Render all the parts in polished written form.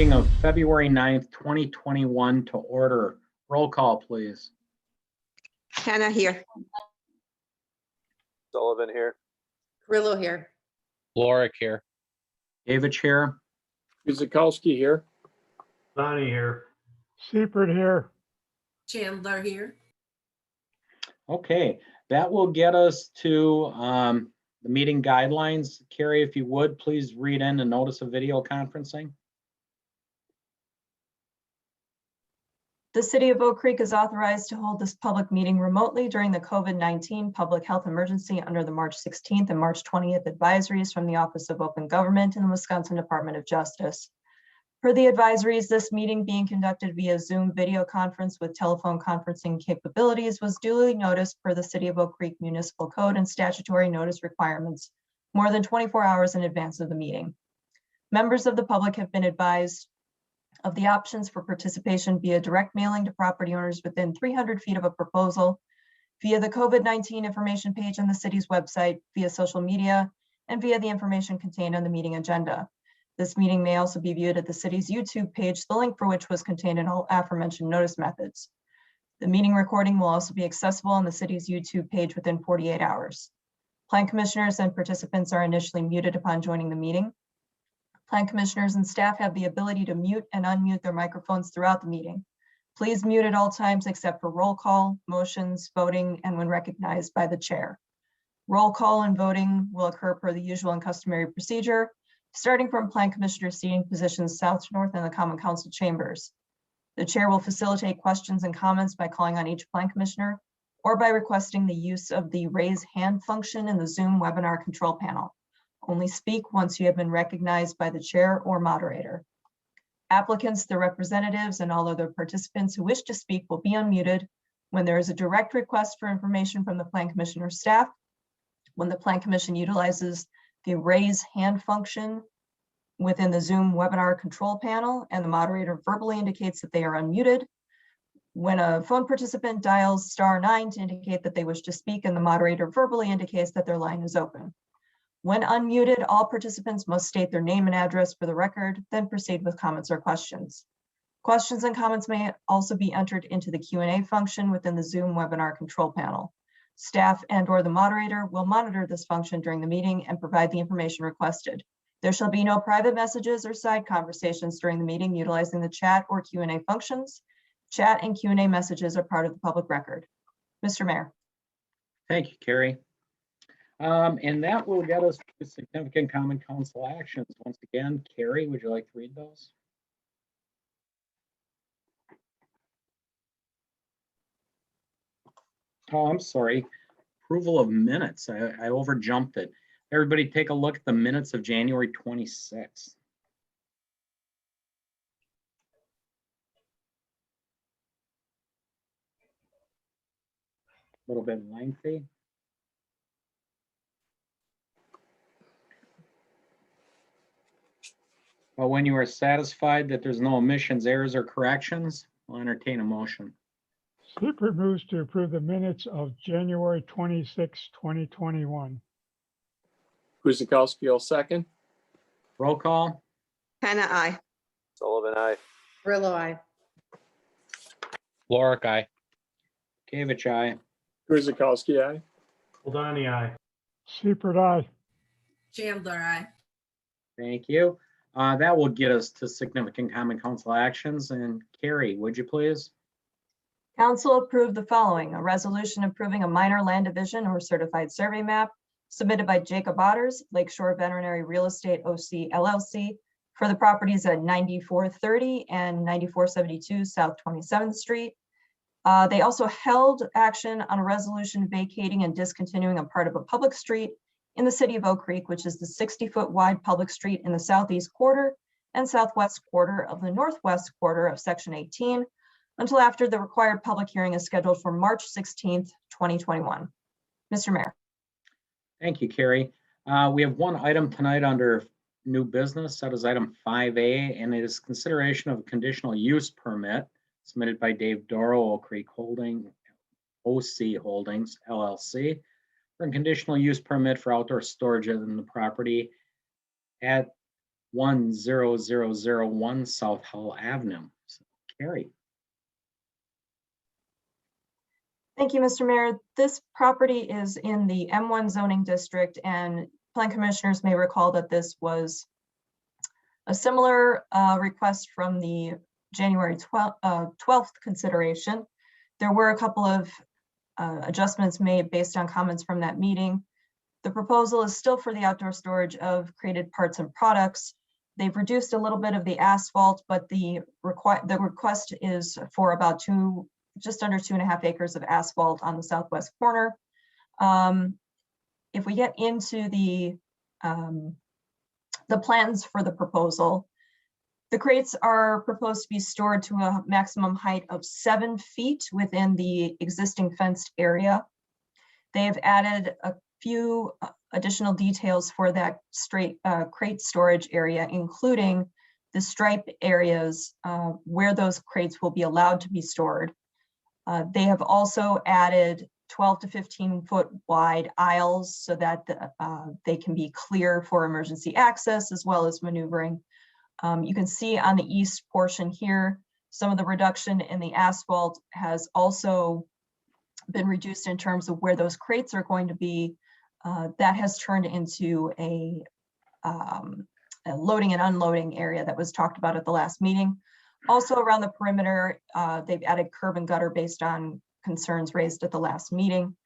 meeting of February 9th, 2021 to order. Roll call, please. Hannah here. Sullivan here. Grillo here. Lorick here. David here. Guzikowski here. Bonnie here. Seifert here. Chandler here. Okay, that will get us to the meeting guidelines. Carrie, if you would, please read in the notice of video conferencing. The City of Oak Creek is authorized to hold this public meeting remotely during the COVID-19 public health emergency under the March 16th and March 20th advisories from the Office of Open Government and the Wisconsin Department of Justice. Per the advisories, this meeting being conducted via Zoom video conference with telephone conferencing capabilities was duly noticed per the City of Oak Creek Municipal Code and statutory notice requirements more than 24 hours in advance of the meeting. Members of the public have been advised of the options for participation via direct mailing to property owners within 300 feet of a proposal, via the COVID-19 information page on the city's website, via social media, and via the information contained on the meeting agenda. This meeting may also be viewed at the city's YouTube page, the link for which was contained in all aforementioned notice methods. The meeting recording will also be accessible on the city's YouTube page within 48 hours. Plan commissioners and participants are initially muted upon joining the meeting. Plan commissioners and staff have the ability to mute and unmute their microphones throughout the meeting. Please mute at all times except for roll call, motions, voting, and when recognized by the chair. Roll call and voting will occur per the usual and customary procedure, starting from Plan Commissioner seating positions south to north in the Common Council chambers. The chair will facilitate questions and comments by calling on each Plan Commissioner or by requesting the use of the raise hand function in the Zoom webinar control panel. Only speak once you have been recognized by the chair or moderator. Applicants, their representatives, and all other participants who wish to speak will be unmuted when there is a direct request for information from the Plan Commissioner staff, when the Plan Commission utilizes the raise hand function within the Zoom webinar control panel and the moderator verbally indicates that they are unmuted, when a phone participant dials *9 to indicate that they wish to speak and the moderator verbally indicates that their line is open. When unmuted, all participants must state their name and address for the record, then proceed with comments or questions. Questions and comments may also be entered into the Q&A function within the Zoom webinar control panel. Staff and/or the moderator will monitor this function during the meeting and provide the information requested. There shall be no private messages or side conversations during the meeting utilizing the chat or Q&A functions. Chat and Q&A messages are part of the public record. Mr. Mayor. Thank you, Carrie. And that will get us to significant common council actions. Once again, Carrie, would you like to read those? Oh, I'm sorry. Approval of minutes. I overjumped it. Everybody take a look at the minutes of January 26th. A little bit lengthy. Well, when you are satisfied that there's no omissions, errors, or corrections, I'll entertain a motion. Seifert moves to approve the minutes of January 26, 2021. Guzikowski will second. Roll call. Hannah, I. Sullivan, aye. Grillo, I. Lorick, aye. Kavich, aye. Guzikowski, aye. Bonnie, aye. Seifert, aye. Chandler, I. Thank you. That will get us to significant common council actions. And Carrie, would you please? Council approved the following: a resolution approving a minor land division or certified survey map submitted by Jacob Otters, Lakeshore Veterinary Real Estate OC LLC for the properties at 9430 and 9472 South 27th Street. They also held action on a resolution vacating and discontinuing a part of a public street in the city of Oak Creek, which is the 60-foot wide public street in the southeast quarter and southwest quarter of the northwest quarter of Section 18, until after the required public hearing is scheduled for March 16th, 2021. Mr. Mayor. Thank you, Carrie. We have one item tonight under new business. That is item 5A, and it is consideration of a conditional use permit submitted by Dave Doro, Oak Creek Holding, OC Holdings, LLC, for a conditional use permit for outdoor storage in the property at 10001 South Hull Avenue. So, Carrie. Thank you, Mr. Mayor. This property is in the M1 zoning district, and plan commissioners may recall that this was a similar request from the January 12th consideration. There were a couple of adjustments made based on comments from that meeting. The proposal is still for the outdoor storage of created parts and products. They've reduced a little bit of the asphalt, but the request is for about just under 2.5 acres of asphalt on the southwest corner. If we get into the plans for the proposal, the crates are proposed to be stored to a maximum height of 7 feet within the existing fenced area. They've added a few additional details for that crate storage area, including the stripe areas where those crates will be allowed to be stored. They have also added 12 to 15 foot wide aisles so that they can be clear for emergency access as well as maneuvering. You can see on the east portion here, some of the reduction in the asphalt has also been reduced in terms of where those crates are going to be. That has turned into a loading and unloading area that was talked about at the last meeting. Also around the perimeter, they've added curb and gutter based on concerns raised at the last meeting.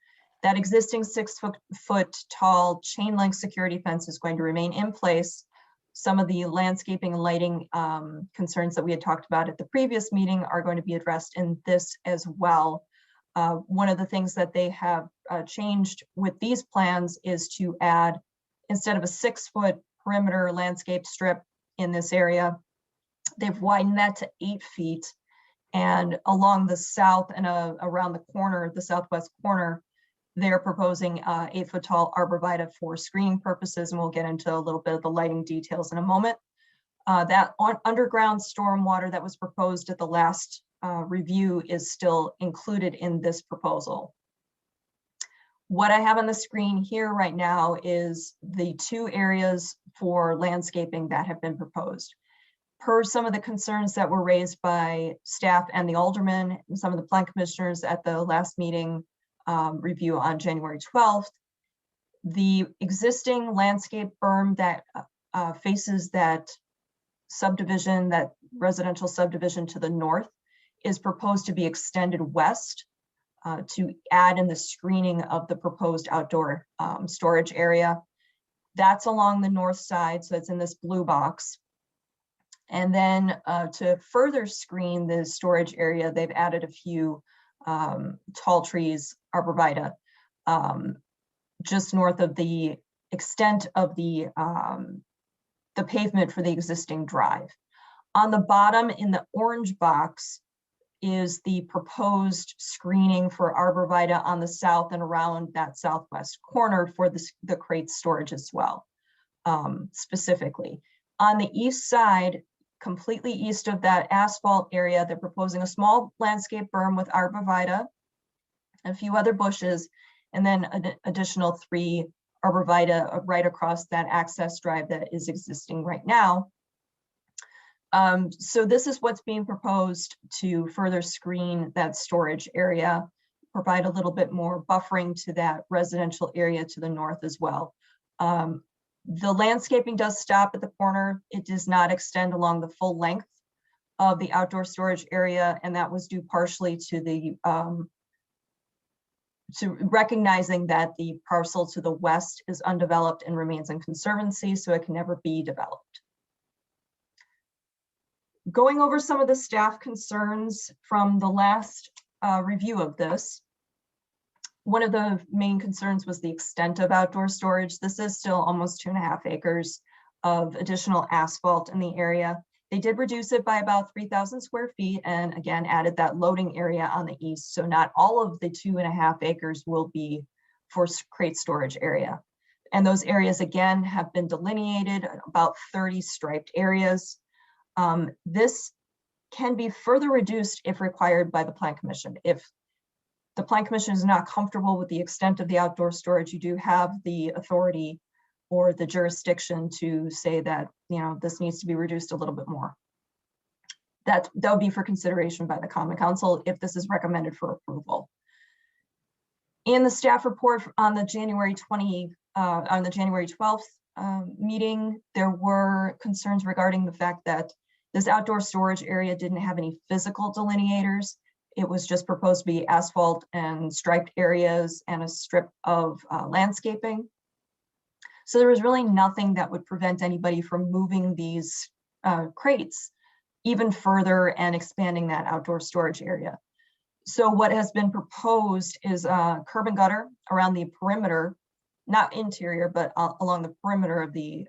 That existing 6 foot tall chain link security fence is going to remain in place. Some of the landscaping and lighting concerns that we had talked about at the previous meeting are going to be addressed in this as well. One of the things that they have changed with these plans is to add, instead of a 6 foot perimeter landscape strip in this area, they've widened that to 8 feet. And along the south and around the corner, the southwest corner, they're proposing 8 foot tall arborvitae for screening purposes, and we'll get into a little bit of the lighting details in a moment. That underground storm water that was proposed at the last review is still included in this proposal. What I have on the screen here right now is the 2 areas for landscaping that have been proposed. Per some of the concerns that were raised by staff and the aldermen and some of the plan commissioners at the last meeting review on January 12th, the existing landscape berm that faces that subdivision, that residential subdivision to the north, is proposed to be extended west to add in the screening of the proposed outdoor storage area. That's along the north side, so it's in this blue box. And then to further screen the storage area, they've added a few tall trees, arborvitae, just north of the extent of the pavement for the existing drive. On the bottom in the orange box is the proposed screening for arborvitae on the south and around that southwest corner for the crate storage as well, specifically. On the east side, completely east of that asphalt area, they're proposing a small landscape berm with arborvitae, a few other bushes, and then an additional 3 arborvitae right across that access drive that is existing right now. So this is what's being proposed to further screen that storage area, provide a little bit more buffering to that residential area to the north as well. The landscaping does stop at the corner. It does not extend along the full length of the outdoor storage area, and that was due partially to the to recognizing that the parcel to the west is undeveloped and remains in conservancy, so it can never be developed. Going over some of the staff concerns from the last review of this, one of the main concerns was the extent of outdoor storage. This is still almost 2.5 acres of additional asphalt in the area. They did reduce it by about 3,000 square feet and again added that loading area on the east. So not all of the 2.5 acres will be for crate storage area. And those areas again have been delineated, about 30 striped areas. This can be further reduced if required by the Plan Commission. If the Plan Commission is not comfortable with the extent of the outdoor storage, you do have the authority or the jurisdiction to say that, this needs to be reduced a little bit more. That would be for consideration by the Common Council if this is recommended for approval. In the staff report on the January 12th meeting, there were concerns regarding the fact that this outdoor storage area didn't have any physical delineators. It was just proposed to be asphalt and striped areas and a strip of landscaping. So there was really nothing that would prevent anybody from moving these crates even further and expanding that outdoor storage area. So what has been proposed is a curb and gutter around the perimeter, not interior, but along the perimeter of the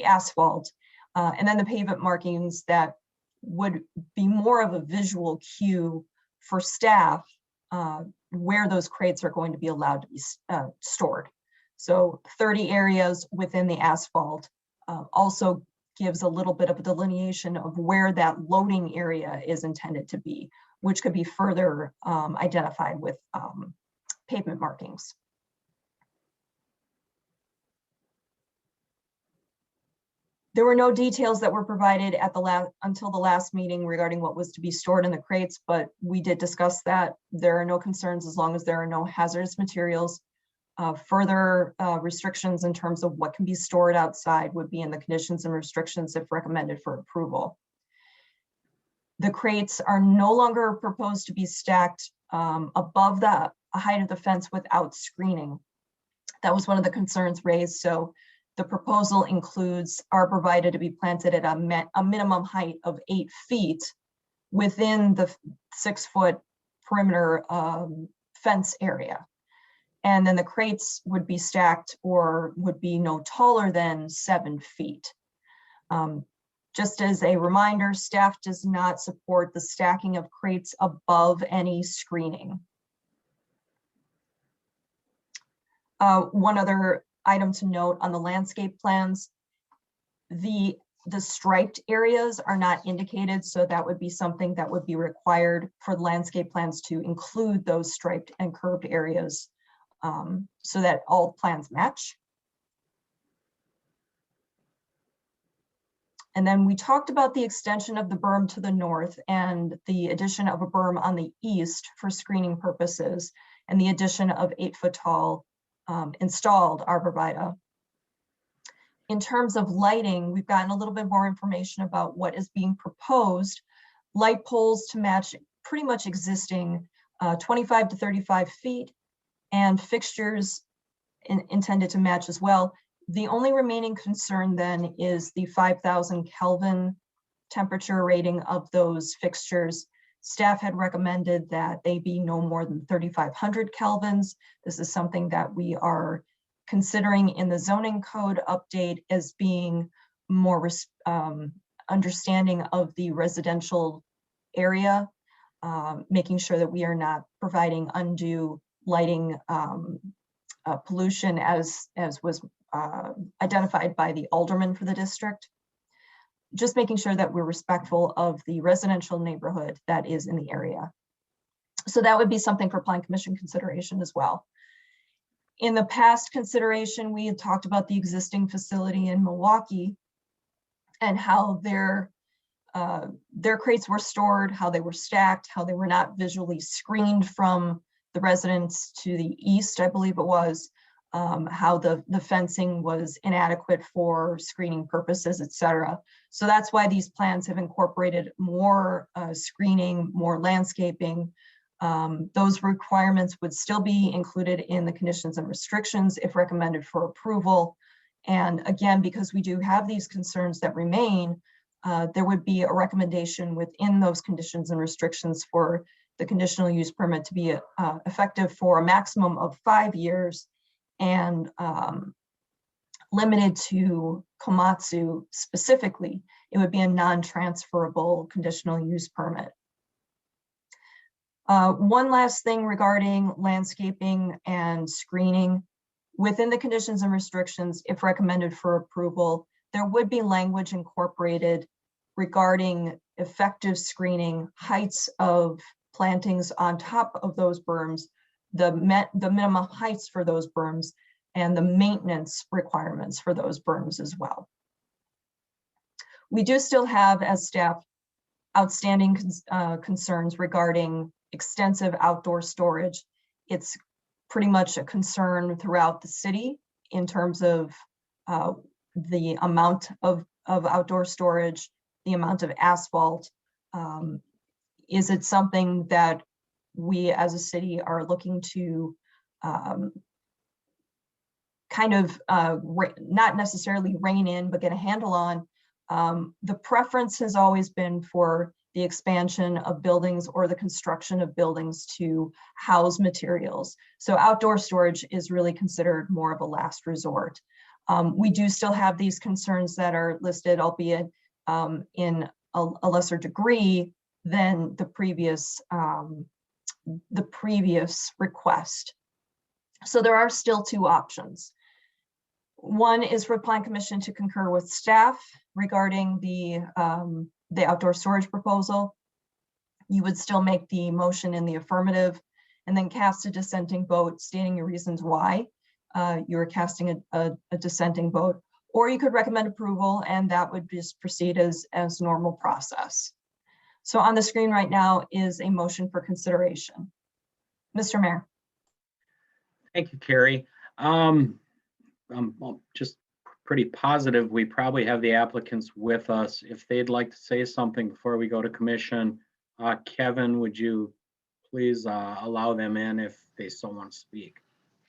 asphalt, and then the pavement markings that would be more of a visual cue for staff where those crates are going to be allowed to be stored. So 30 areas within the asphalt also gives a little bit of a delineation of where that loading area is intended to be, which could be further identified with pavement markings. There were no details that were provided at until the last meeting regarding what was to be stored in the crates, but we did discuss that. There are no concerns as long as there are no hazardous materials. Further restrictions in terms of what can be stored outside would be in the conditions and restrictions if recommended for approval. The crates are no longer proposed to be stacked above the height of the fence without screening. That was one of the concerns raised. So the proposal includes arborvitae to be planted at a minimum height of 8 feet within the 6-foot perimeter fence area. And then the crates would be stacked or would be no taller than 7 feet. Just as a reminder, staff does not support the stacking of crates above any screening. One other item to note on the landscape plans, the striped areas are not indicated, so that would be something that would be required for the landscape plans to include those striped and curved areas so that all plans match. And then we talked about the extension of the berm to the north and the addition of a berm on the east for screening purposes and the addition of 8-foot tall installed arborvitae. In terms of lighting, we've gotten a little bit more information about what is being proposed. Light poles to match pretty much existing 25 to 35 feet and fixtures intended to match as well. The only remaining concern then is the 5,000 Kelvin temperature rating of those fixtures. Staff had recommended that they be no more than 3,500 kelvins. This is something that we are considering in the zoning code update as being more understanding of the residential area, making sure that we are not providing undue lighting pollution as was identified by the alderman for the district. Just making sure that we're respectful of the residential neighborhood that is in the area. So that would be something for Plan Commission consideration as well. In the past consideration, we had talked about the existing facility in Milwaukee and how their crates were stored, how they were stacked, how they were not visually screened from the residents to the east, I believe it was, how the fencing was inadequate for screening purposes, et cetera. So that's why these plans have incorporated more screening, more landscaping. Those requirements would still be included in the conditions and restrictions if recommended for approval. And again, because we do have these concerns that remain, there would be a recommendation within those conditions and restrictions for the conditional use permit to be effective for a maximum of 5 years and limited to Komatsu specifically. It would be a non-transferable conditional use permit. One last thing regarding landscaping and screening. Within the conditions and restrictions, if recommended for approval, there would be language incorporated regarding effective screening, heights of plantings on top of those berms, the minimum heights for those berms, and the maintenance requirements for those berms as well. We do still have, as staff, outstanding concerns regarding extensive outdoor storage. It's pretty much a concern throughout the city in terms of the amount of outdoor storage, the amount of asphalt. Is it something that we as a city are looking to kind of not necessarily rein in, but get a handle on? The preference has always been for the expansion of buildings or the construction of buildings to house materials. So outdoor storage is really considered more of a last resort. We do still have these concerns that are listed, albeit in a lesser degree than the previous request. So there are still two options. One is for Plan Commission to concur with staff regarding the outdoor storage proposal. You would still make the motion in the affirmative and then cast a dissenting vote stating your reasons why you're casting a dissenting vote, or you could recommend approval and that would just proceed as normal process. So on the screen right now is a motion for consideration. Mr. Mayor. Thank you, Carrie. I'm just pretty positive we probably have the applicants with us. If they'd like to say something before we go to commission, Kevin, would you please allow them in if they still want to speak?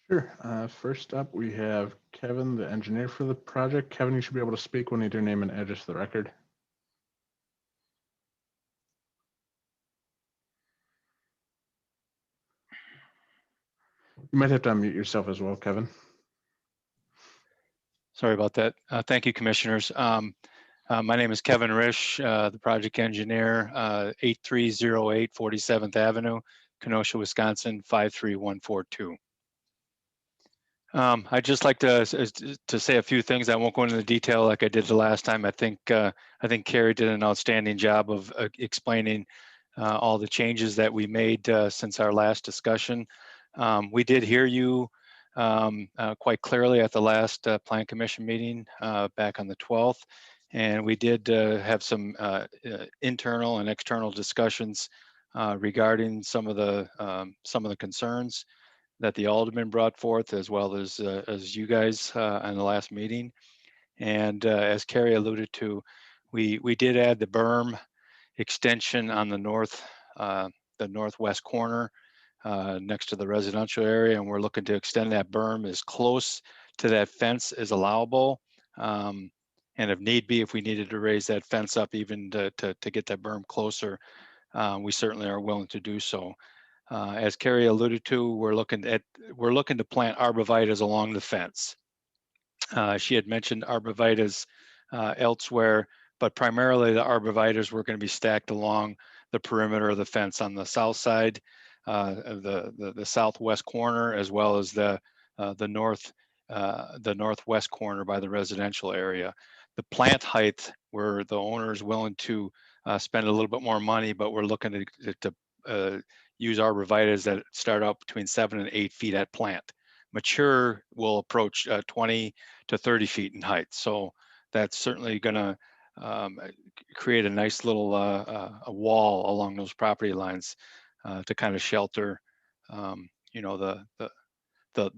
Sure. First up, we have Kevin, the engineer for the project. Kevin, you should be able to speak when you do name and address to the record. You might have to unmute yourself as well, Kevin. Sorry about that. Thank you, commissioners. My name is Kevin Risch, the project engineer, 8308 47th Avenue, Kenosha, Wisconsin, 53142. I'd just like to say a few things. I won't go into the detail like I did the last time. I think Carrie did an outstanding job of explaining all the changes that we made since our last discussion. We did hear you quite clearly at the last Plan Commission meeting back on the 12th, and we did have some internal and external discussions regarding some of the concerns that the alderman brought forth, as well as you guys on the last meeting. And as Carrie alluded to, we did add the berm extension on the northwest corner next to the residential area, and we're looking to extend that berm as close to that fence as allowable. And if need be, if we needed to raise that fence up even to get that berm closer, we certainly are willing to do so. As Carrie alluded to, we're looking to plant arborvitaes along the fence. She had mentioned arborvitaes elsewhere, but primarily the arborvitaes were going to be stacked along the perimeter of the fence on the south side, the southwest corner, as well as the northwest corner by the residential area. The plant height, where the owner is willing to spend a little bit more money, but we're looking to use arborvitaes that start out between 7 and 8 feet at plant. Mature will approach 20 to 30 feet in height. So that's certainly going to create a nice little a wall along those property lines to kind of shelter, the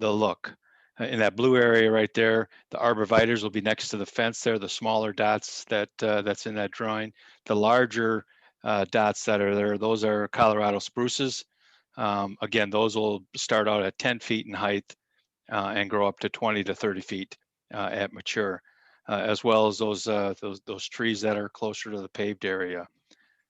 look. In that blue area right there, the arborvitaes will be next to the fence there, the smaller dots that's in that drawing. The larger dots that are there, those are Colorado spruces. Again, those will start out at 10 feet in height and grow up to 20 to 30 feet at mature, as well as those trees that are closer to the paved area.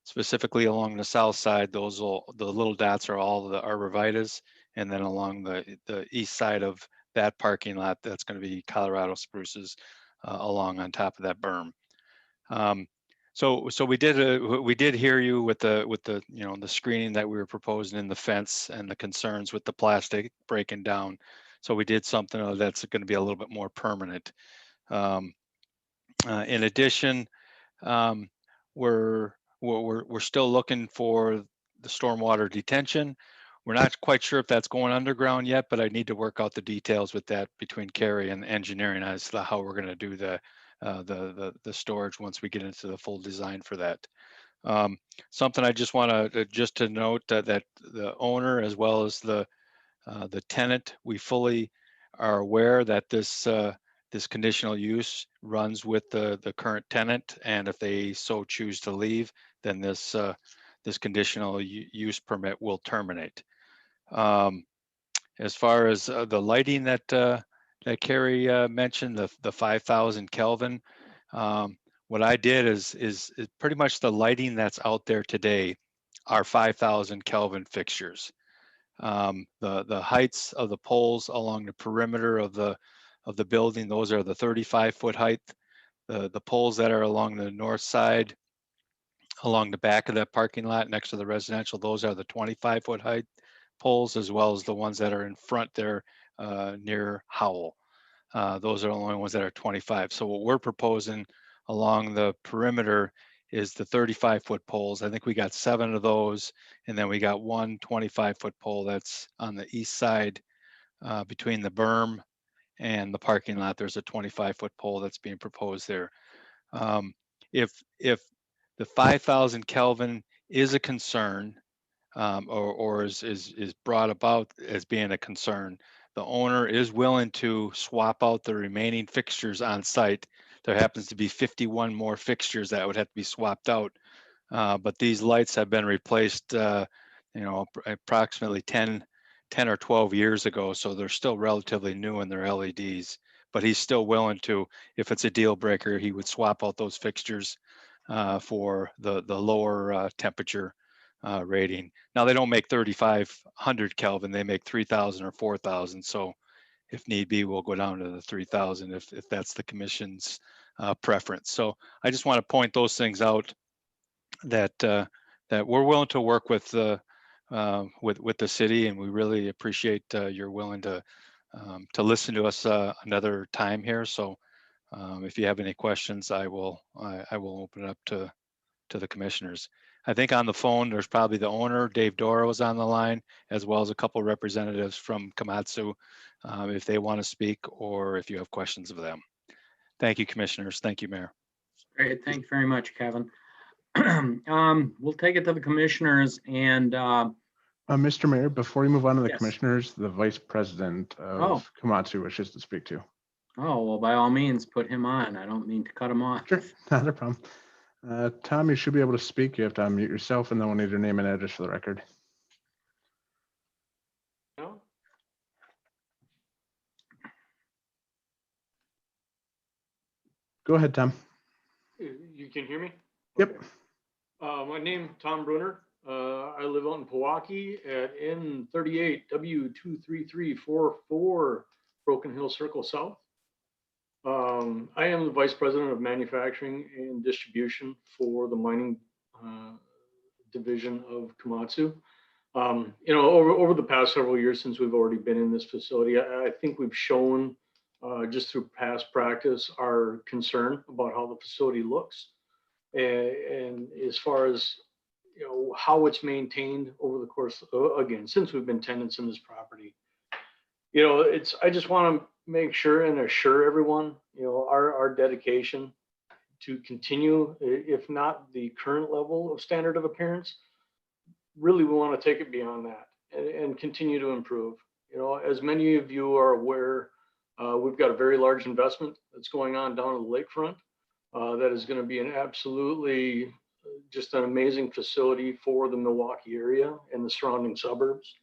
Specifically along the south side, the little dots are all the arborvitaes, and then along the east side of that parking lot, that's going to be Colorado spruces along on top of that berm. So we did hear you with the the screening that we were proposing in the fence and the concerns with the plastic breaking down. So we did something that's going to be a little bit more permanent. In addition, we're still looking for the stormwater detention. We're not quite sure if that's going underground yet, but I need to work out the details with that between Carrie and engineering as to how we're going to do the storage once we get into the full design for that. Something I just want to note that the owner as well as the tenant, we fully are aware that this conditional use runs with the current tenant, and if they so choose to leave, then this conditional use permit will terminate. As far as the lighting that Carrie mentioned, the 5,000 Kelvin, what I did is pretty much the lighting that's out there today are 5,000 Kelvin fixtures. The heights of the poles along the perimeter of the building, those are the 35-foot height. The poles that are along the north side, along the back of that parking lot next to the residential, those are the 25-foot height poles, as well as the ones that are in front there near Howell. Those are the only ones that are 25. So what we're proposing along the perimeter is the 35-foot poles. I think we got 7 of those, and then we got one 25-foot pole that's on the east side between the berm and the parking lot. There's a 25-foot pole that's being proposed there. If the 5,000 Kelvin is a concern, or is brought about as being a concern, the owner is willing to swap out the remaining fixtures on site. There happens to be 51 more fixtures that would have to be swapped out, but these lights have been replaced, approximately 10 or 12 years ago, so they're still relatively new in their LEDs. But he's still willing to, if it's a deal breaker, he would swap out those fixtures for the lower temperature rating. Now they don't make 3,500 Kelvin, they make 3,000 or 4,000. So if need be, we'll go down to the 3,000 if that's the commission's preference. So I just want to point those things out that we're willing to work with the city, and we really appreciate you're willing to listen to us another time here. So if you have any questions, I will open it up to the commissioners. I think on the phone, there's probably the owner, Dave Doro, is on the line, as well as a couple of representatives from Komatsu, if they want to speak or if you have questions of them. Thank you, commissioners. Thank you, Mayor. Great, thank you very much, Kevin. We'll take it to the commissioners and Mr. Mayor, before you move on to the Yes. commissioners, the vice president of Komatsu wishes to speak to. oh, well, by all means, put him on. I don't mean to cut him off. Sure, not a problem. Tom, you should be able to speak. You have to unmute yourself, and then we'll need your name and address for the record. No? Go ahead, Tom. You can hear me? Yep. My name Tom Brunner. I live out in Pewaukee at N38 W23344 Broken Hill Circle South. I am the Vice President of Manufacturing and Distribution for the mining division of Komatsu. Over the past several years since we've already been in this facility, I think we've shown just through past practice our concern about how the facility looks, and as far as how it's maintained over the course, again, since we've been tenants in this property. I just want to make sure and assure everyone, our dedication to continue, if not the current level of standard of appearance, really we want to take it beyond that and continue to improve. As many of you are aware, we've got a very large investment that's going on down at the lakefront. That is going to be an absolutely just an amazing facility for the Milwaukee area and the surrounding suburbs.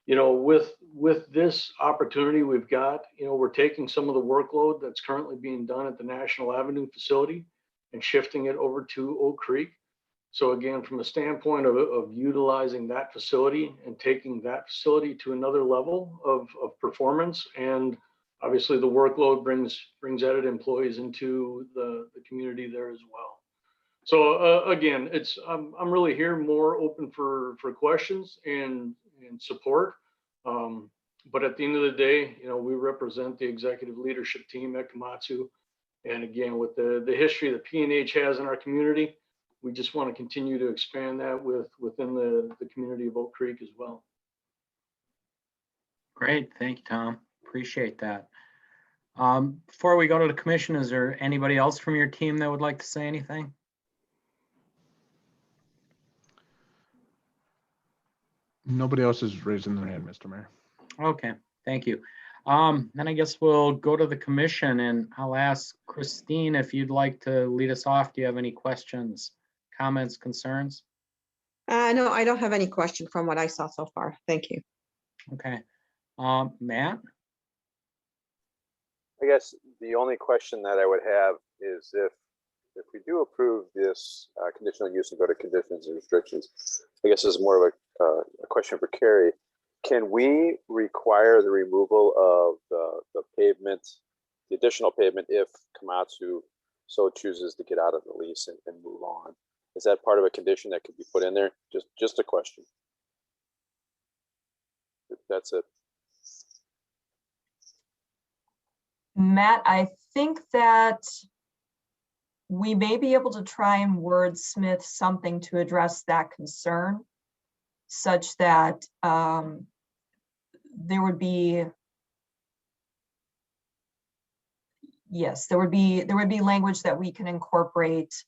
With this opportunity we've got, we're taking some of the workload that's currently being done at the National Avenue facility and shifting it over to Oak Creek. So again, from a standpoint of utilizing that facility and taking that facility to another level of performance, and obviously the workload brings added employees into the community there as well. So again, I'm really here more open for questions and support. But at the end of the day, we represent the executive leadership team at Komatsu. And again, with the history that P&H has in our community, we just want to continue to expand that within the community of Oak Creek as well. Great, thank you, Tom. Appreciate that. Before we go to the commission, is there anybody else from your team that would like to say anything? Nobody else is raising their hand, Mr. Mayor. Okay, thank you. Then I guess we'll go to the commission, and I'll ask Christine if you'd like to lead us off. Do you have any questions, comments, concerns? No, I don't have any question from what I saw so far. Thank you. Okay. Matt? I guess the only question that I would have is if we do approve this conditional use and go to conditions and restrictions, I guess this is more of a question for Carrie. Can we require the removal of the pavement, the additional pavement, if Komatsu so chooses to get out of the lease and move on? Is that part of a condition that could be put in there? Just a question. That's it. Matt, I think that we may be able to try and wordsmith something to address that concern, such that there would be, yes, there would be language that we can incorporate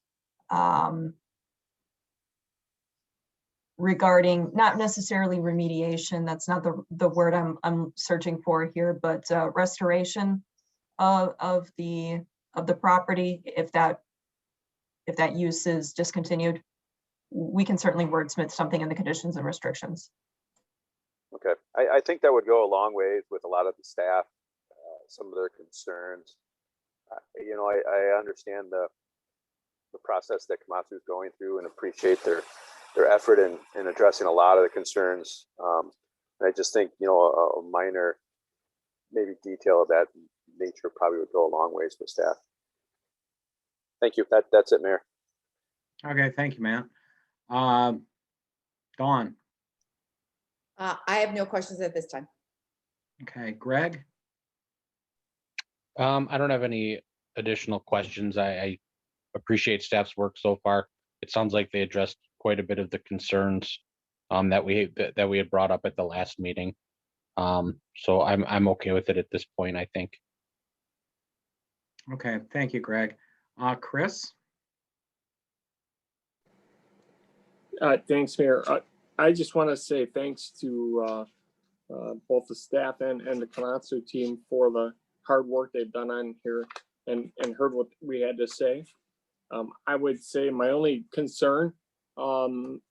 regarding not necessarily remediation. That's not the word I'm searching for here, but restoration of the property if that use is discontinued. We can certainly wordsmith something in the conditions and restrictions. Okay, I think that would go a long way with a lot of the staff, some of their concerns. You know, I understand the process that Komatsu is going through and appreciate their effort in addressing a lot of the concerns. And I just think, you know, a minor maybe detail of that nature probably would go a long ways with staff. Thank you. That's it, Mayor. Okay, thank you, Matt. Dawn? I have no questions at this time. Okay, Greg? I don't have any additional questions. I appreciate staff's work so far. It sounds like they addressed quite a bit of the concerns that we had brought up at the last meeting. So I'm okay with it at this point, I think. Okay, thank you, Greg. Chris? Thanks, Mayor. I just want to say thanks to both the staff and the Komatsu team for the hard work they've done on here and heard what we had to say. I would say my only concern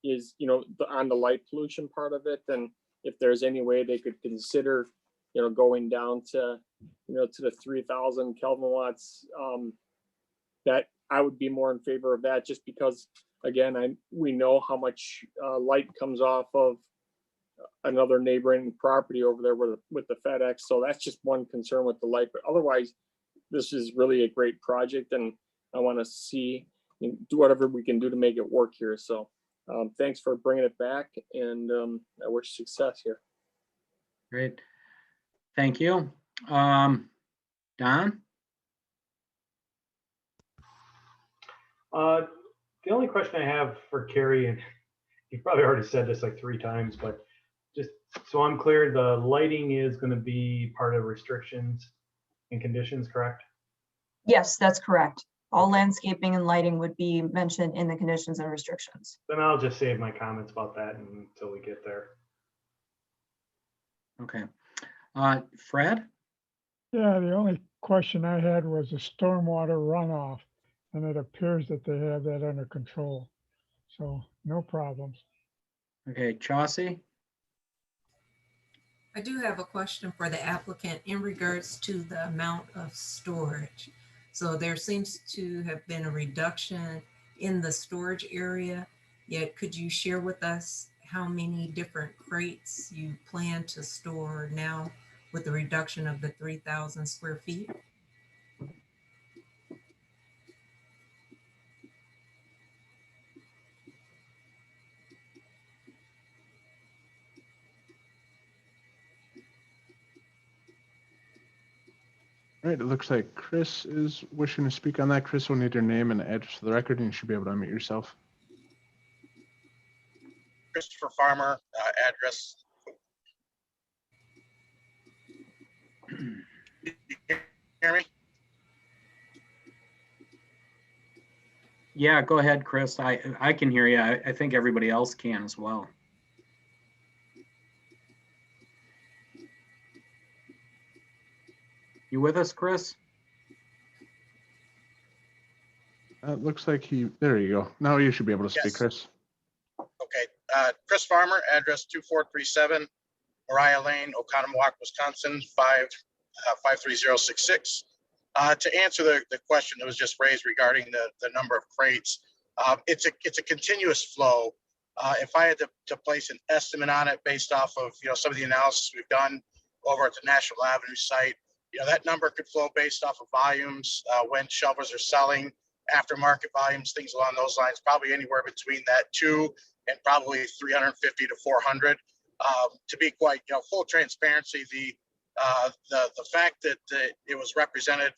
is, you know, on the light pollution part of it, and if there's any way they could consider, you know, going down to, you know, to the 3,000 Kelvin watts, that I would be more in favor of that, just because, again, we know how much light comes off of another neighboring property over there with the FedEx. So that's just one concern with the light, but otherwise, this is really a great project, and I want to see, do whatever we can do to make it work here. So thanks for bringing it back, and I wish success here. Great. Thank you. Don? The only question I have for Carrie, and you've probably already said this like 3 times, but just so I'm clear, the lighting is going to be part of restrictions and conditions, correct? Yes, that's correct. All landscaping and lighting would be mentioned in the conditions and restrictions. Then I'll just save my comments about that until we get there. Okay. Fred? Yeah, the only question I had was the stormwater runoff, and it appears that they have that under control. So no problems. Okay, Chauncey? I do have a question for the applicant in regards to the amount of storage. So there seems to have been a reduction in the storage area, yet could you share with us how many different crates you plan to store now with the reduction of the 3,000 square feet? All right, it looks like Chris is wishing to speak on that. Chris will need your name and address for the record, and you should be able to unmute yourself. Christopher Farmer, address Yeah, go ahead, Chris. I can hear you. I think everybody else can as well. You with us, Chris? It looks like there you go. Now you should be able to speak, Yes. Chris. Okay, Chris Farmer, address 2437 Mariah Lane, Oconomowoc, Wisconsin, 53066. To answer the question that was just raised regarding the number of crates, it's a continuous flow. If I had to place an estimate on it based off of some of the analysis we've done over at the National Avenue site, that number could flow based off of volumes, when shelvers are selling, aftermarket volumes, things along those lines, probably anywhere between that 2 and probably 350 to 400. To be quite full transparency, the fact that it was represented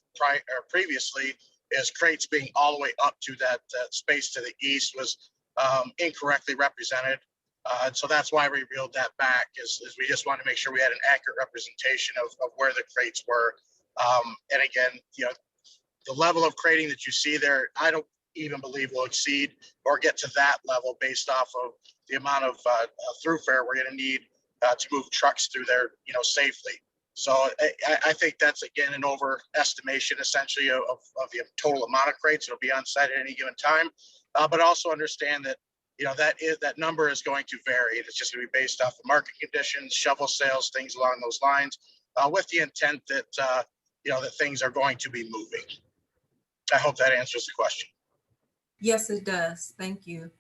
previously as crates being all the way up to that space to the east was incorrectly represented. So that's why we reeled that back, is we just wanted to make sure we had an accurate representation of where the crates were. And again, the level of crating that you see there, I don't even believe will exceed or get to that level based off of the amount of throughfare we're going to need to move trucks through there, safely. So I think that's, again, an overestimation essentially of the total amount of crates that'll be on site at any given time. But also understand that, that number is going to vary. It's just going to be based off of market conditions, shovel sales, things along those lines, with the intent that, that things are going to be moving. I hope that answers the question. Yes, it does. Thank you.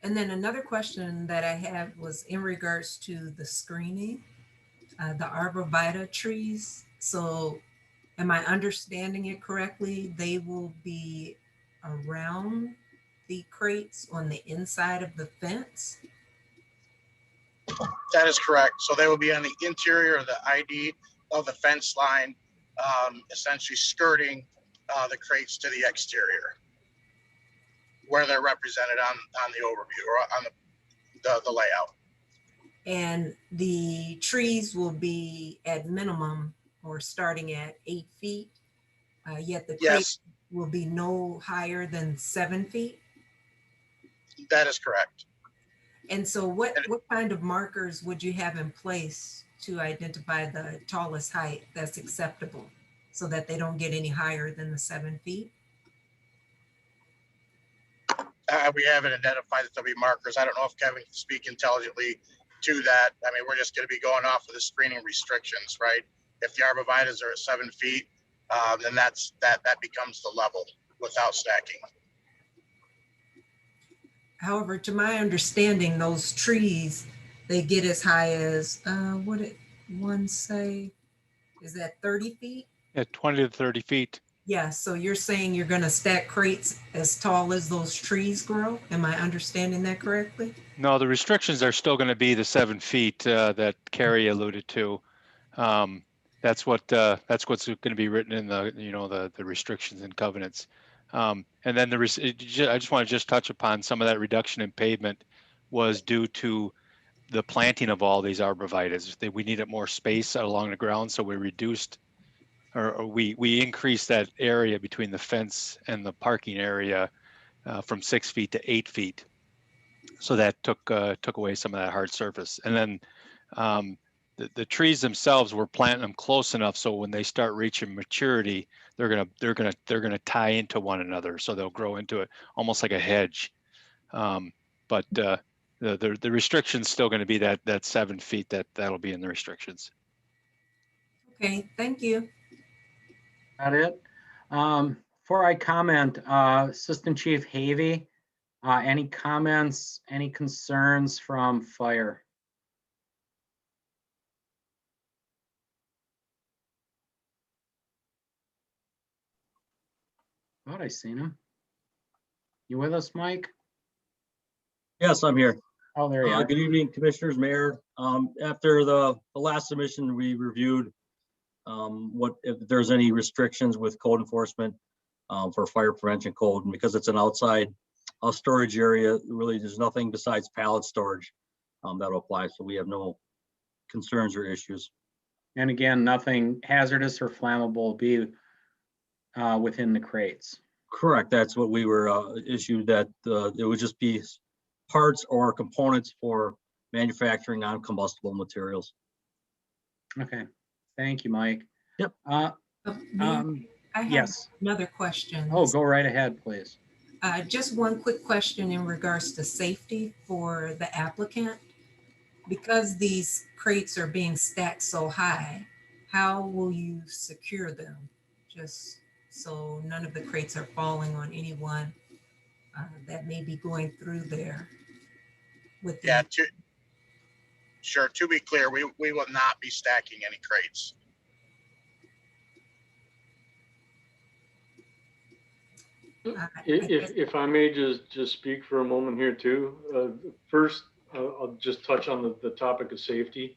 And then another question that I had was in regards to the screening, the arborvitae trees. So am I understanding it correctly? They will be around the crates on the inside of the fence? That is correct. So they will be on the interior of the ID of the fence line, essentially skirting the crates to the exterior, where they're represented on the overview or on the layout. And the trees will be at minimum or starting at 8 feet, yet the crate Yes, will be no higher than 7 feet. that is correct. And so what kind of markers would you have in place to identify the tallest height that's acceptable so that they don't get any higher than the 7 feet? We haven't identified that there'll be markers. I don't know if Kevin can speak intelligently to that. I mean, we're just going to be going off of the screening restrictions, right? If the arborvitaes are at 7 feet, then that becomes the level without stacking. However, to my understanding, those trees, they get as high as, what did one say? Is that 30 feet? Yeah, 20 to 30 feet. Yeah, so you're saying you're gonna stack crates as tall as those trees grow? Am I understanding that correctly? No, the restrictions are still going to be the 7 feet that Carrie alluded to. That's what's going to be written in the restrictions and covenants. And then I just want to just touch upon some of that reduction in pavement was due to the planting of all these arborvitaes. We needed more space along the ground, so we reduced or we increased that area between the fence and the parking area from 6 feet to 8 feet. So that took away some of that hard surface. And then the trees themselves, we're planting them close enough so when they start reaching maturity, they're gonna tie into one another. So they'll grow into it almost like a hedge. But the restriction's still going to be that 7 feet that'll be in the restrictions. Okay, thank you. Got it. Before I comment, Assistant Chief Havey, any comments, any concerns from fire? Thought I seen him. You with us, Mike? Yes, I'm here. Oh, there you are. Good evening, Commissioners, Mayor. After the last submission, we reviewed if there's any restrictions with code enforcement for fire prevention code, and because it's an outside storage area, really there's nothing besides pallet storage that'll apply. So we have no concerns or issues. And again, nothing hazardous or flammable will be within the crates. Correct. That's what we were issued, that it would just be parts or components for manufacturing non-combustible materials. Okay, thank you, Mike. Yep. Mayor, I have Yes. another question. Oh, go right ahead, please. Just one quick question in regards to safety for the applicant. Because these crates are being stacked so high, how will you secure them? Just so none of the crates are falling on anyone that may be going through there with the. Yeah, sure. To be clear, we will not be stacking any crates. If I may just speak for a moment here too. First, I'll just touch on the topic of safety.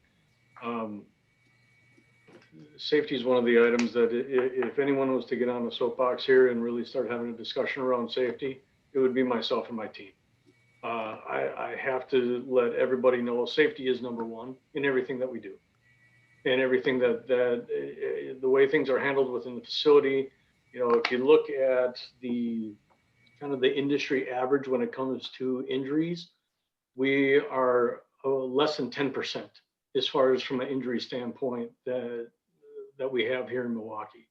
Safety is one of the items that if anyone was to get on the soapbox here and really start having a discussion around safety, it would be myself and my team. I have to let everybody know safety is number one in everything that we do, and everything that the way things are handled within the facility. You know, if you look at the kind of the industry average when it comes to injuries, we are less than 10% as far as from an injury standpoint that we have here in Milwaukee.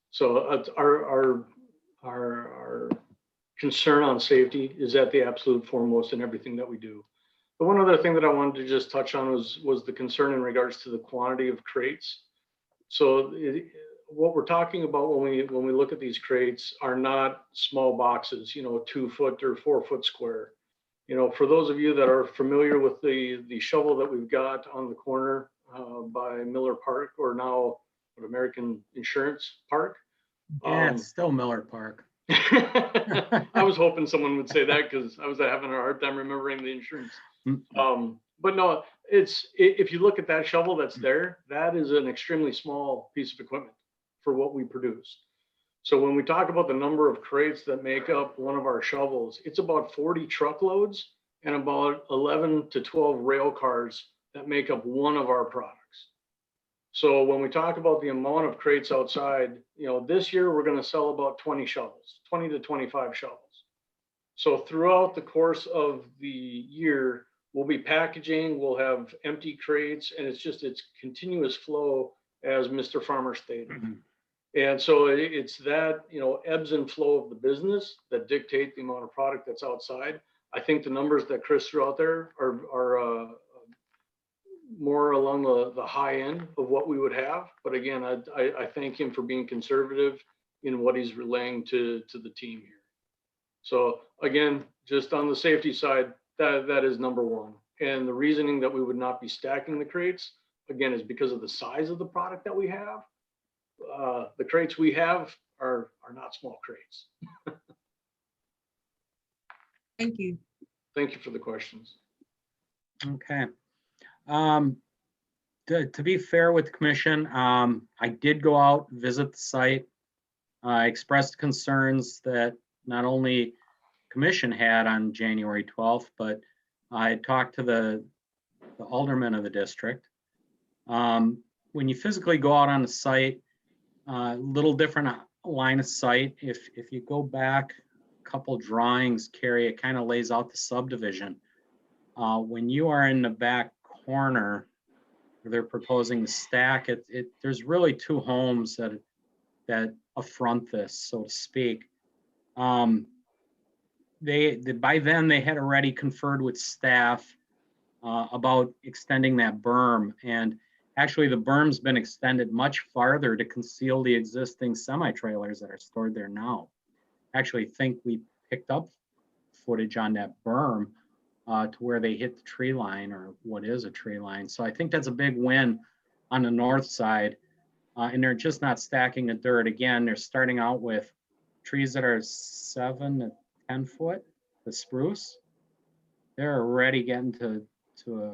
So our concern on safety is at the absolute foremost in everything that we do. But one other thing that I wanted to just touch on was the concern in regards to the quantity of crates. So what we're talking about when we look at these crates are not small boxes, you know, 2 foot or 4 foot square. You know, for those of you that are familiar with the shovel that we've got on the corner by Miller Park, or now American Insurance Park. Yeah, it's still Miller Park. I was hoping someone would say that because I was having a hard time remembering the insurance. But no, if you look at that shovel that's there, that is an extremely small piece of equipment for what we produce. So when we talk about the number of crates that make up one of our shovels, it's about 40 truckloads and about 11 to 12 rail cars that make up one of our products. So when we talk about the amount of crates outside, you know, this year we're going to sell about 20 shovels, 20 to 25 shovels. So throughout the course of the year, we'll be packaging, we'll have empty crates, and it's continuous flow, as Mr. Farmer stated. And so it's that, you know, ebbs and flow of the business that dictate the amount of product that's outside. I think the numbers that Chris threw out there are more along the high end of what we would have. But again, I thank him for being conservative in what he's relaying to the team here. So again, just on the safety side, that is number one. And the reasoning that we would not be stacking the crates, again, is because of the size of the product that we have. The crates we have are not small crates. Thank you. Thank you for the questions. Okay. To be fair with the commission, I did go out, visit the site. I expressed concerns that not only commission had on January 12th, but I talked to the alderman of the district. When you physically go out on the site, little different line of sight. If you go back a couple drawings, Carrie, it kind of lays out the subdivision. When you are in the back corner, where they're proposing to stack it, there's really two homes that affront this, so to speak. By then they had already conferred with staff about extending that berm, and actually the berm's been extended much farther to conceal the existing semi-trailers that are stored there now. Actually think we picked up footage on that berm to where they hit the tree line, or what is a tree line. So I think that's a big win on the north side. And they're just not stacking the dirt. Again, they're starting out with trees that are 7 to 10 foot, the spruce. They're already getting to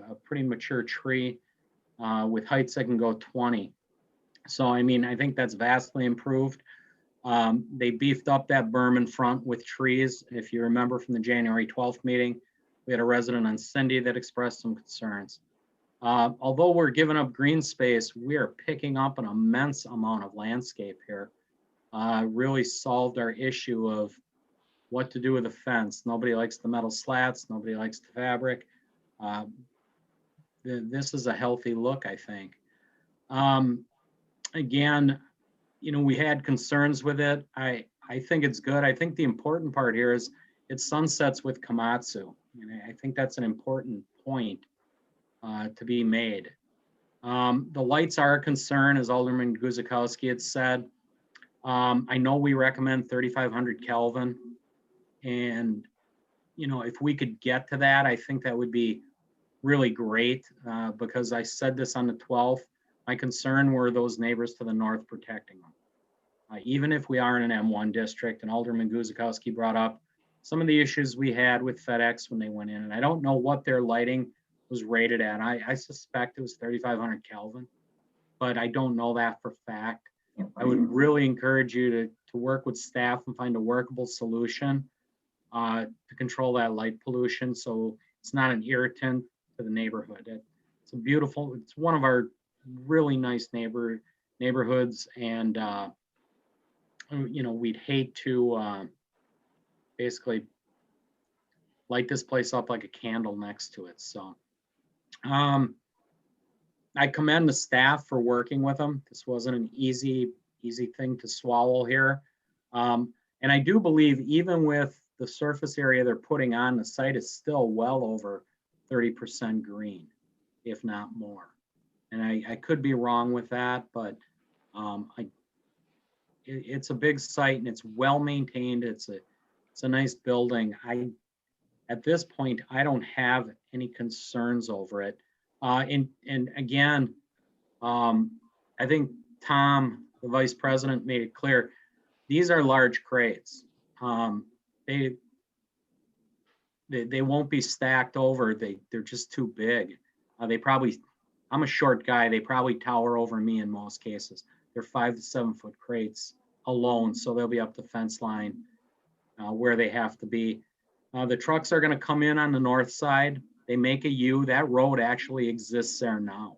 a pretty mature tree with heights that can go 20. So, I mean, I think that's vastly improved. They beefed up that berm in front with trees. If you remember from the January 12th meeting, we had a resident on Cindy that expressed some concerns. Although we're giving up green space, we are picking up an immense amount of landscape here. really solved our issue of what to do with the fence. Nobody likes the metal slats. Nobody likes the fabric. This is a healthy look, I think. Again, you know, we had concerns with it. I think it's good. I think the important part here is it sunsets with Komatsu. And I think that's an important point to be made. The lights are a concern, as Alderman Guzikowski had said. I know we recommend 3,500 Kelvin. And, you know, if we could get to that, I think that would be really great because I said this on the 12th. My concern were those neighbors to the north protecting them. Even if we are in an M1 district, and Alderman Guzikowski brought up some of the issues we had with FedEx when they went in, and I don't know what their lighting was rated at. I suspect it was 3,500 Kelvin, but I don't know that for fact. I would really encourage you to work with staff and find a workable solution to control that light pollution so it's not an irritant to the neighborhood. It's a beautiful, it's one of our really nice neighborhoods, and you know, we'd hate to basically light this place up like a candle next to it. So I commend the staff for working with them. This wasn't an easy thing to swallow here. And I do believe even with the surface area they're putting on, the site is still well over 30% green, if not more. And I could be wrong with that, but it's a big site and it's well maintained. It's a nice building. At this point, I don't have any concerns over it. And again, I think Tom, the vice president, made it clear, these are large crates. They won't be stacked over. They're just too big. I'm a short guy. They probably tower over me in most cases. They're 5 to 7 foot crates alone, so they'll be up the fence line where they have to be. The trucks are going to come in on the north side. They make a U. That road actually exists there now.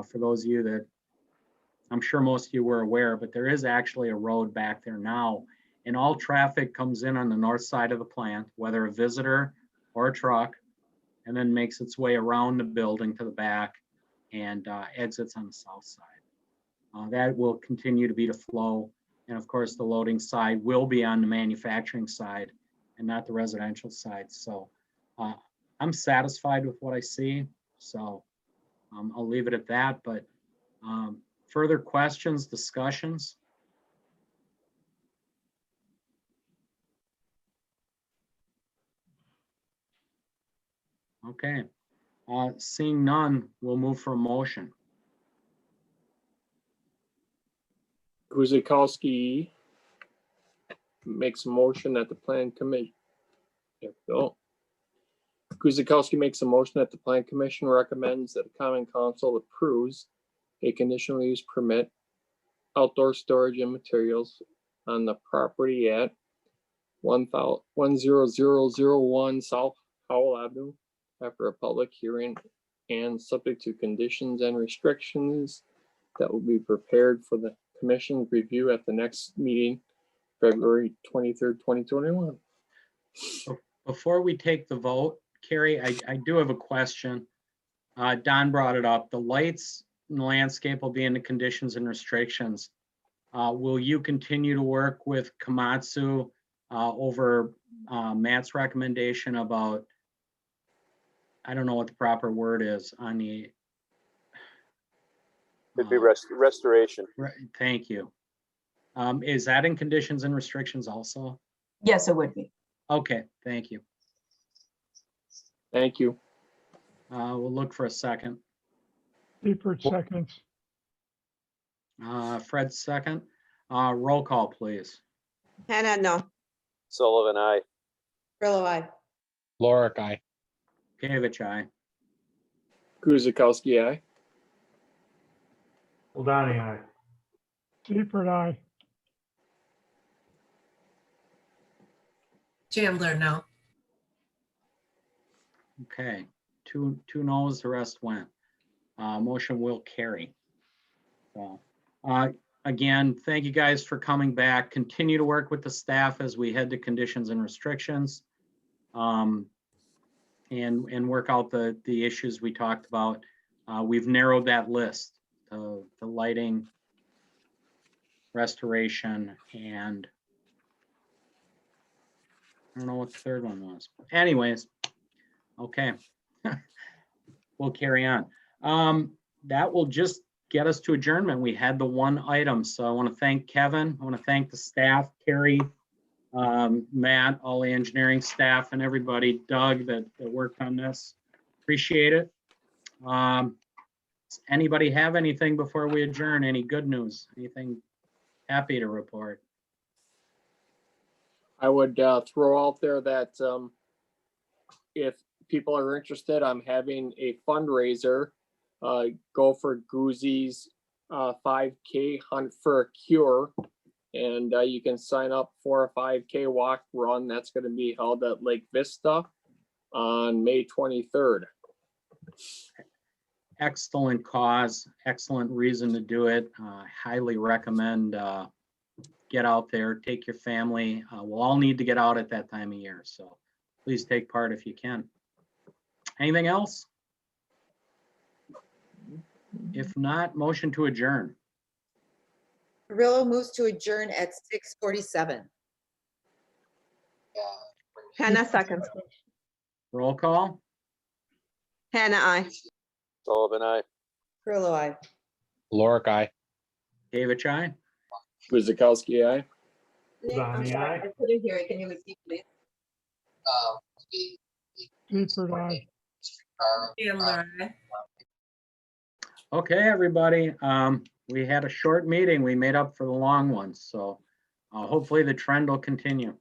For those of you that, I'm sure most of you were aware, but there is actually a road back there now. And all traffic comes in on the north side of the plant, whether a visitor or a truck, and then makes its way around the building to the back and exits on the south side. That will continue to be the flow. And of course, the loading side will be on the manufacturing side and not the residential side. So I'm satisfied with what I see. So I'll leave it at that. But further questions, discussions? Okay. Seeing none, we'll move for a motion. Guzikowski makes a motion that the plan committee. Guzikowski makes a motion that the plan commission recommends that the common council approves a conditional use permit, outdoor storage and materials on the property at 10001 South Howell Avenue after a public hearing and subject to conditions and restrictions that will be prepared for the commission's review at the next meeting, February 23rd, 2021. Before we take the vote, Carrie, I do have a question. Don brought it up. The lights and the landscape will be in the conditions and restrictions. Will you continue to work with Komatsu over Matt's recommendation about, I don't know what the proper word is on the. It'd be restoration. Thank you. Is that in conditions and restrictions also? Yes, it would be. Okay, thank you. Thank you. We'll look for a second. Seifert seconds. Fred second. Roll call, please. Hannah, no. Sullivan, aye. Grillo, aye. Lorick, aye. Kavich, aye. Guzikowski, aye. Ladani, aye. Seifert, aye. Chandler, no. Okay, two no's, the rest went. Motion will carry. So, Again, thank you guys for coming back. Continue to work with the staff as we head to conditions and restrictions. And work out the issues we talked about. We've narrowed that list, the lighting, restoration, and I don't know what the third one was. Anyways, okay. We'll carry on. That will just get us to adjournment. We had the one item. So I want to thank Kevin. I want to thank the staff, Carrie, Matt, all the engineering staff, and everybody, Doug, that worked on this. Appreciate it. Does anybody have anything before we adjourn? Any good news? Anything happy to report? I would throw out there that if people are interested, I'm having a fundraiser. Go for Goozy's 5K Hunt for a Cure. And you can sign up for a 5K walk run. That's going to be held at Lake Vista on May 23rd. Excellent cause, excellent reason to do it. Highly recommend get out there, take your family. We'll all need to get out at that time of year. So please take part if you can. Anything else? If not, motion to adjourn. Perillo moves to adjourn at 6:47. Hannah seconds. Roll call. Hannah, I. Sullivan, aye. Perillo, I. Lorik, aye. David Chai. Guzikowski, aye. Nick, I'm sorry, I couldn't hear it. Can you repeat, please? Seifert, aye. Chandler, aye. Okay, everybody. We had a short meeting. We made up for the long ones. So hopefully the trend will continue.